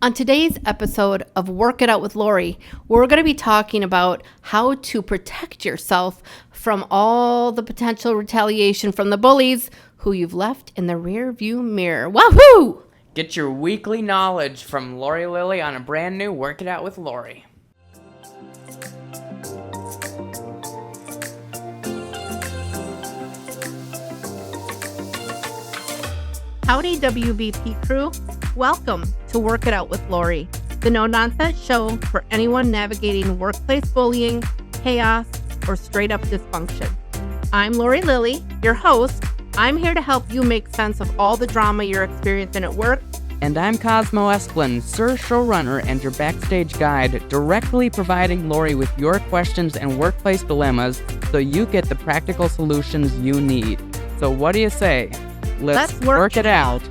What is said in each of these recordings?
On today's episode of Work It Out with Lauri, we're going to be talking about how to protect yourself from all the potential retaliation from the bullies who you've left in the rear view mirror. Wahoo! Get your weekly knowledge from Lauri Lilly on a brand new Work It Out with Lauri. Howdy, WBP crew. Welcome to Work It Out with Lauri, the no-nonsense show for anyone navigating workplace bullying, chaos, or straight-up dysfunction. I'm Lauri Lilly, your host. I'm here to help you make sense of all the drama you're experiencing at work. And I'm Cosmo Esplin, Sir Showrunner and your backstage guide, directly providing Lauri with your questions and workplace dilemmas so you get the practical solutions you need. So what do you say? Let's work it out.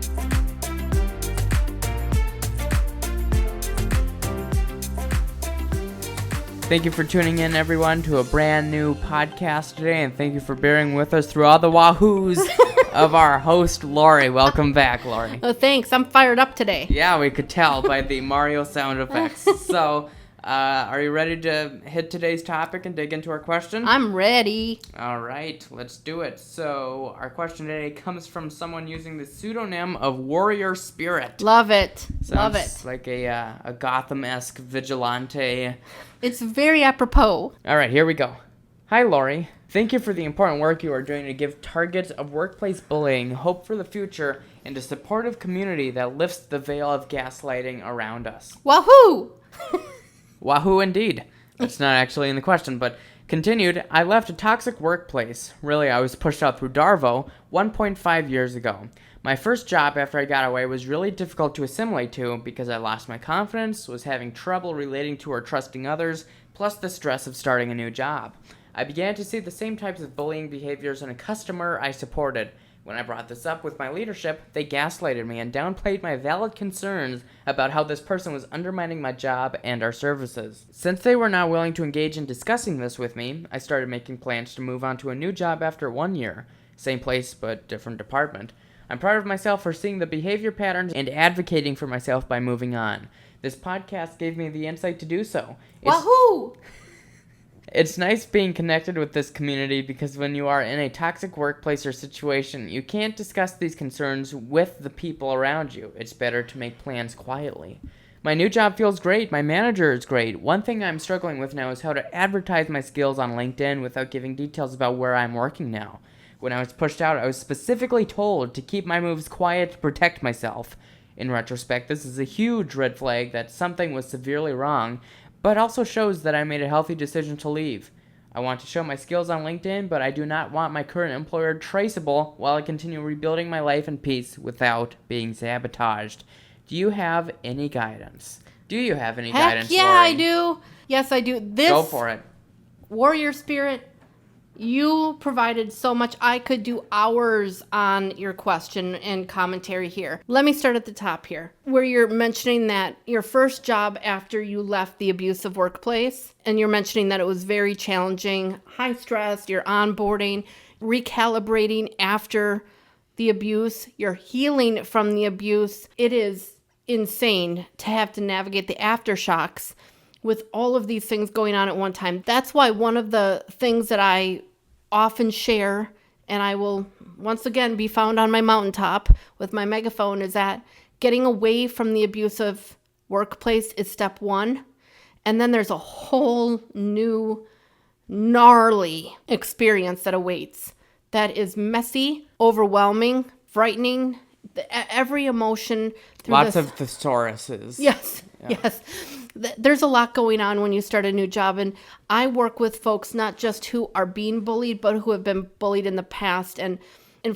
Thank you for tuning in, everyone, to a brand new podcast today, and thank you for bearing with us through all the wahoos of our host, Lauri. Welcome back, Lauri. Oh, thanks. I'm fired up today. Yeah, we could tell by the Mario sound effects. So, are you ready to hit today's topic and dig into our question? I'm ready. All right, let's do it. So, our question today comes from someone using the pseudonym of Warrior Spirit. Love it. Love Sounds it. like a Gotham-esque vigilante. It's very apropos. All right, here we go. Hi, Lauri. Thank you for the important work you are doing to give targets of workplace bullying hope for the future and a supportive community that lifts the veil of gaslighting around us. Wahoo! Wahoo indeed. That's not actually in the question, but continued, I left a toxic workplace. Really, I was pushed out through Darvo 1.5 years ago. My first job after I got away was really difficult to assimilate to because I lost my confidence, was having trouble relating to or trusting others, plus the stress of starting a new job. I began to see the same types of bullying behaviors in a customer I supported. When I brought this up with my leadership, they gaslighted me and downplayed my valid concerns about how this person was undermining my job and our services. Since they were not willing to engage in discussing this with me, I started making plans to move on to a new job after 1 year. Same place, but different department. I'm proud of myself for seeing the behavior patterns and advocating for myself by moving on. This podcast gave me the insight to do so. Wahoo! It's nice being connected with this community because when you are in a toxic workplace or situation, you can't discuss these concerns with the people around you. It's better to make plans quietly. My new job feels great. My manager is great. One thing I'm struggling with now is how to advertise my skills on LinkedIn without giving details about where I'm working now. When I was pushed out, I was specifically told to keep my moves quiet to protect myself. In retrospect, this is a huge red flag that something was severely wrong, but also shows that I made a healthy decision to leave. I want to show my skills on LinkedIn, but I do not want my current employer traceable while I continue rebuilding my life in peace without being sabotaged. Do you have any guidance? Heck yeah, Lauri? I do. Yes, I do. Go for it. Warrior Spirit, you provided so much. I could do hours on your question and commentary here. Let me start at the top here, where you're mentioning that your first job after you left the abusive workplace, and you're mentioning that it was very challenging, high stress, you're onboarding, recalibrating after the abuse, you're healing from the abuse. It is insane to have to navigate the aftershocks with all of these things going on at one time. That's why one of the things that I often share, and I will once again be found on my mountaintop with my megaphone, is that getting away from the abusive workplace is step one. And then there's a whole new gnarly experience that awaits. That is messy, overwhelming, frightening, every emotion. Lots of thesauruses. Yes, yeah. Yes. There's a lot going on when you start a new job, and I work with folks not just who are being bullied, but who have been bullied in the past. And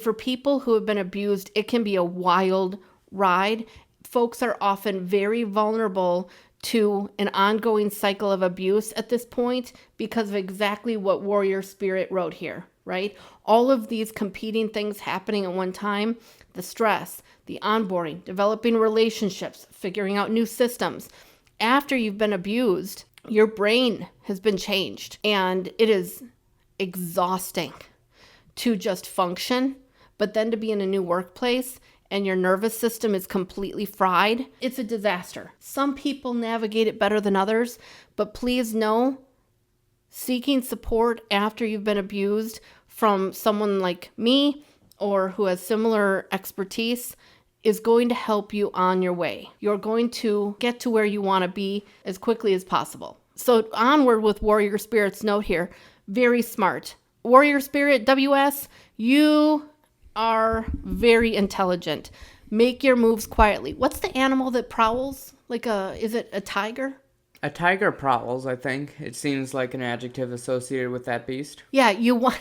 for people who have been abused, it can be a wild ride. Folks are often very vulnerable to an ongoing cycle of abuse at this point because of exactly what Warrior Spirit wrote here, right? All of these competing things happening at one time, the stress, the onboarding, developing relationships, figuring out new systems. After you've been abused, your brain has been changed, and it is exhausting to just function, but then to be in a new workplace and your nervous system is completely fried, it's a disaster. Some people navigate it better than others, but please know, seeking support after you've been abused from someone like me or who has similar expertise is going to help you on your way. You're going to get to where you want to be as quickly as possible. So onward with Warrior Spirit's note here. Very smart. Warrior Spirit, WS, you are very intelligent. Make your moves quietly. What's the animal that prowls? Is it a tiger? A tiger prowls, I think. It seems like an adjective associated with that beast. Yeah, you want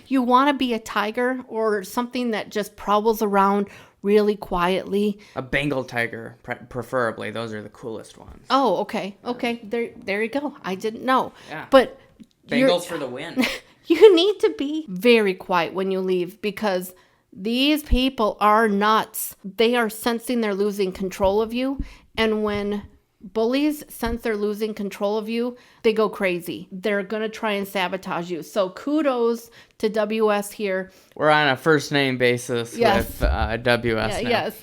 to be a tiger or something that just prowls around really quietly. A Bengal tiger, preferably. Those are the coolest ones. Oh, okay. Okay. There you go. I didn't know. Yeah. But Bengals for the win. you need to be very quiet when you leave because these people are nuts. They are sensing they're losing control of you. And when bullies sense they're losing control of you, they go crazy. They're going to try and sabotage you. So kudos to WS here. We're on a first name basis with WS now. Yes.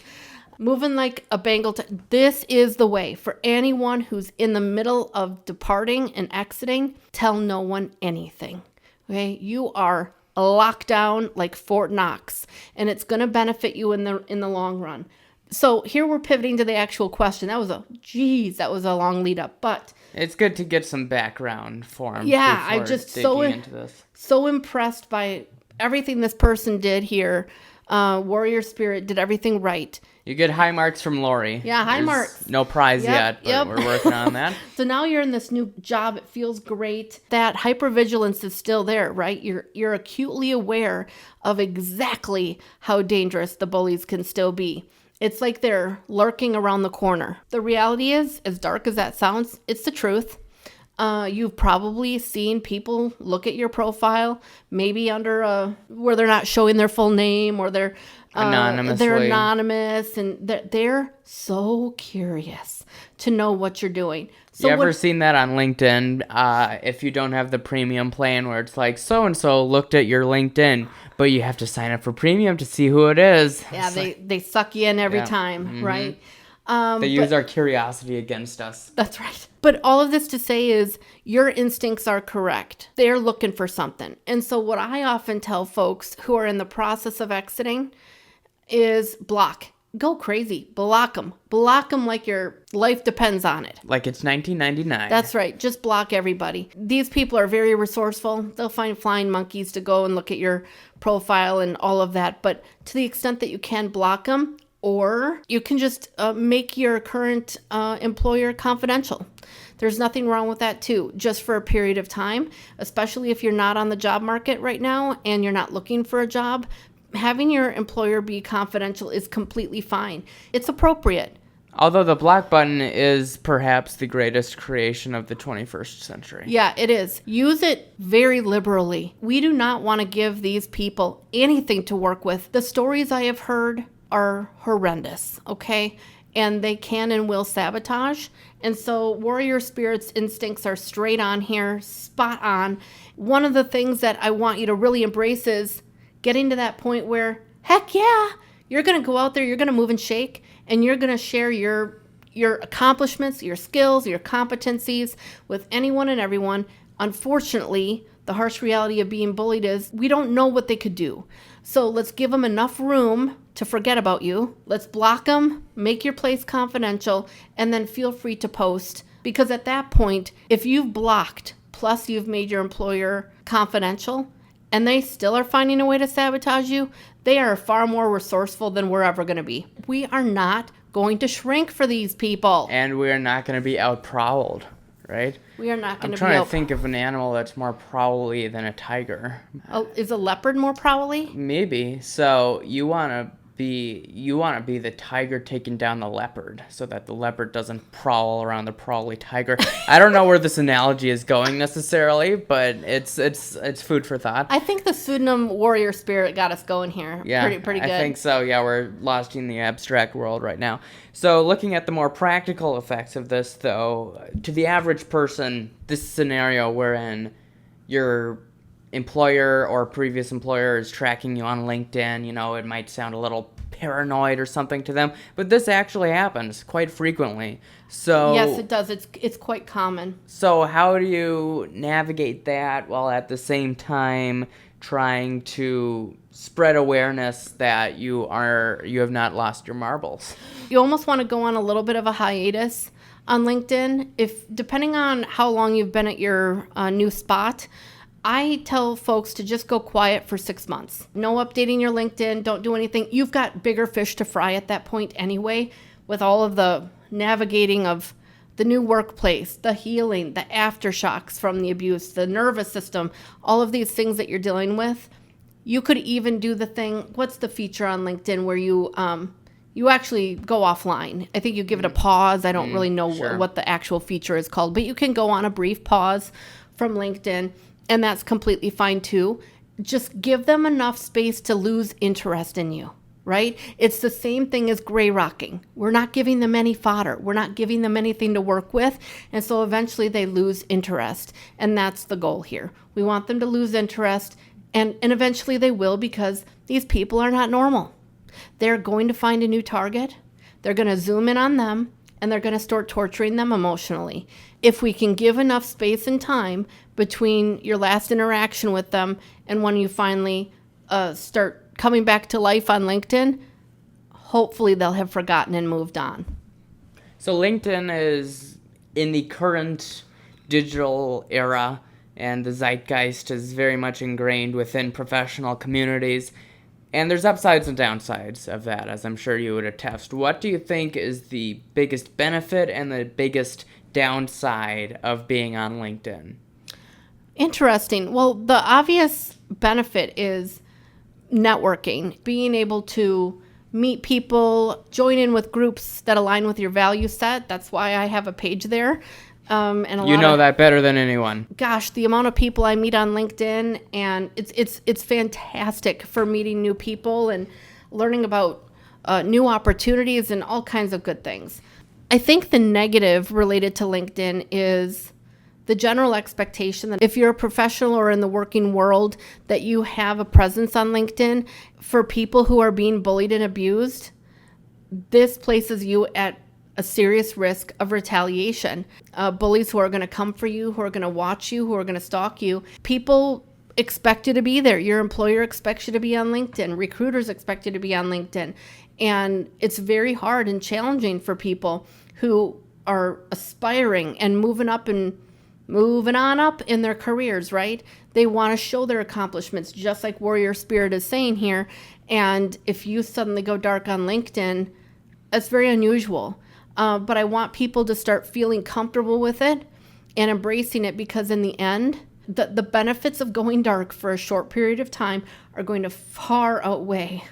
Moving like a Bengal. This is the way for anyone who's in the middle of departing and exiting. Tell no one anything. Okay? You are locked down like Fort Knox, and it's going to benefit you in the long run. So here we're pivoting to the actual question. That was a long lead up, but it's good to get some background for him. Yeah, I'm just so impressed by everything this person did here. Warrior Spirit did everything right. You get high marks from Lauri. Yeah, high marks. No prize yet, but we're working on that. So now you're in this new job. It feels great. That hypervigilance is still there, right? You're acutely aware of exactly how dangerous the bullies can still be. It's like they're lurking around the corner. The reality is, as dark as that sounds, it's the truth. You've probably seen people look at your profile, maybe under where they're not showing their full name or they're anonymous, and they're so curious to know what you're doing. So you ever seen that on LinkedIn? If you don't have the premium plan where it's like, so-and-so looked at your LinkedIn, but you have to sign up for premium to see who it is. Yeah, they suck you in every time, mm-hmm. right? They use our curiosity against us. That's right. But all of this to say is your instincts are correct. They're looking for something. And so what I often tell folks who are in the process of exiting is block. Go crazy. Block them. Block them like your life depends on it. Like it's 1999. That's right. Just block everybody. These people are very resourceful. They'll find flying monkeys to go and look at your profile and all of that. But to the extent that you can block them, or you can just make your current employer confidential. There's nothing wrong with that too, just for a period of time, especially if you're not on the job market right now and you're not looking for a job. Having your employer be confidential is completely fine. It's appropriate. Although the block button is perhaps the greatest creation of the 21st century. Yeah, it is. Use it very liberally. We do not want to give these people anything to work with. The stories I have heard are horrendous, okay? And they can and will sabotage. And so Warrior Spirit's instincts are straight on here, spot on. One of the things that I want you to really embrace is getting to that point where, heck yeah, you're going to go out there, you're going to move and shake, and you're going to share your accomplishments, your skills, your competencies with anyone and everyone. Unfortunately, the harsh reality of being bullied is we don't know what they could do. So let's give them enough room to forget about you. Let's block them, make your place confidential, and then feel free to post. Because at that point, if you've blocked, plus you've made your employer confidential, and they still are finding a way to sabotage you, they are far more resourceful than we're ever going to be. We are not going to shrink for these people. And we are not going to be out-prowled, right? We are not going to be I'm trying to think of an animal that's more prowly than a tiger. Oh, is a leopard more prowly? Maybe. So you want to be the tiger taking down the leopard so that the leopard doesn't prowl around the prowly tiger. I don't know where this analogy is going necessarily, but it's food for thought. I think the pseudonym Warrior Spirit got us going here. Yeah, pretty good. I think so. Yeah, we're lost in the abstract world right now. So looking at the more practical effects of this, though, to the average person, this scenario wherein your employer or previous employer is tracking you on LinkedIn, it might sound a little paranoid or something to them, but this actually happens quite frequently. So Yes, it does. It's quite common. So how do you navigate that while at the same time trying to spread awareness that you have not lost your marbles? You almost want to go on a little bit of a hiatus on LinkedIn. If depending on how long you've been at your new spot, I tell folks to just go quiet for 6 months. No updating your LinkedIn. Don't do anything. You've got bigger fish to fry at that point anyway, with all of the navigating of the new workplace, the healing, the aftershocks from the abuse, the nervous system, all of these things that you're dealing with. You could even do the thing, what's the feature on LinkedIn where you actually go offline? I think you give it a pause. I don't really know sure. what the actual feature is called, but you can go on a brief pause from LinkedIn, and that's completely fine too. Just give them enough space to lose interest in you, right? It's the same thing as gray rocking. We're not giving them any fodder. We're not giving them anything to work with. And so eventually they lose interest. And that's the goal here. We want them to lose interest, and eventually they will, because these people are not normal. They're going to find a new target. They're going to zoom in on them, and they're going to start torturing them emotionally. If we can give enough space and time between your last interaction with them and when you finally start coming back to life on LinkedIn, hopefully they'll have forgotten and moved on. So LinkedIn is in the current digital era, and the zeitgeist is very much ingrained within professional communities. And there's upsides and downsides of that, as I'm sure you would attest. What do you think is the biggest benefit and the biggest downside of being on LinkedIn? Interesting. Well, the obvious benefit is networking, being able to meet people, join in with groups that align with your value set. That's why I have a page there. And You know that better than anyone. Gosh, the amount of people I meet on LinkedIn, and it's fantastic for meeting new people and learning about new opportunities and all kinds of good things. I think the negative related to LinkedIn is the general expectation that if you're a professional or in the working world, that you have a presence on LinkedIn. For people who are being bullied and abused, this places you at a serious risk of retaliation. Bullies who are going to come for you, who are going to watch you, who are going to stalk you. People expect you to be there. Your employer expects you to be on LinkedIn. Recruiters expect you to be on LinkedIn. And it's very hard and challenging for people who are aspiring and moving on up in their careers, right? They want to show their accomplishments, just like Warrior Spirit is saying here. And if you suddenly go dark on LinkedIn, that's very unusual. But I want people to start feeling comfortable with it and embracing it, because in the end, the benefits of going dark for a short period of time are going to far outweigh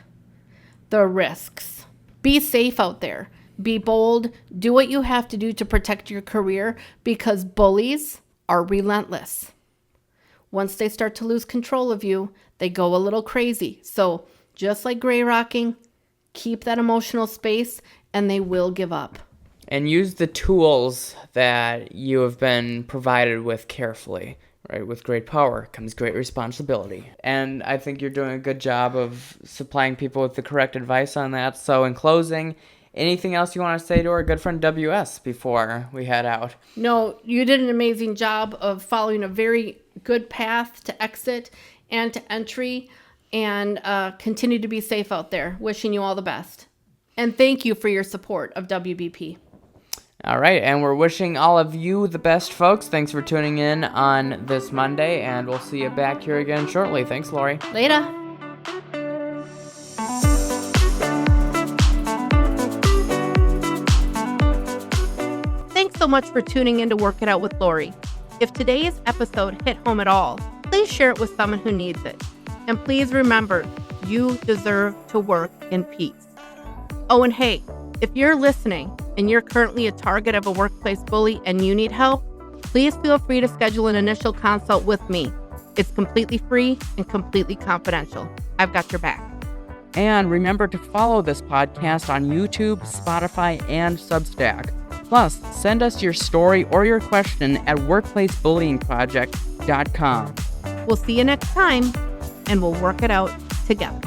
the risks. Be safe out there. Be bold. Do what you have to do to protect your career, because bullies are relentless. Once they start to lose control of you, they go a little crazy. So just like gray rocking, keep that emotional space and they will give up. And use the tools that you have been provided with carefully. Right, with great power comes great responsibility. And I think you're doing a good job of supplying people with the correct advice on that. So in closing, anything else you want to say to our good friend WS before we head out? No, you did an amazing job of following a very good path to exit and to entry, and continue to be safe out there. Wishing you all the best. And thank you for your support of WBP. All right, and we're wishing all of you the best, folks. Thanks for tuning in on this Monday, and we'll see you back here again shortly. Thanks, Lauri. Later. Thanks so much for tuning in to Work It Out with Lauri. If today's episode hit home at all, please share it with someone who needs it. And please remember, you deserve to work in peace. Oh, and hey, if you're listening and you're currently a target of a workplace bully and you need help, please feel free to schedule an initial consult with me. It's completely free and completely confidential. I've got your back. And remember to follow this podcast on YouTube, Spotify, and Substack. Plus, send us your story or your question at workplacebullyingproject.com. We'll see you next time, and we'll work it out together.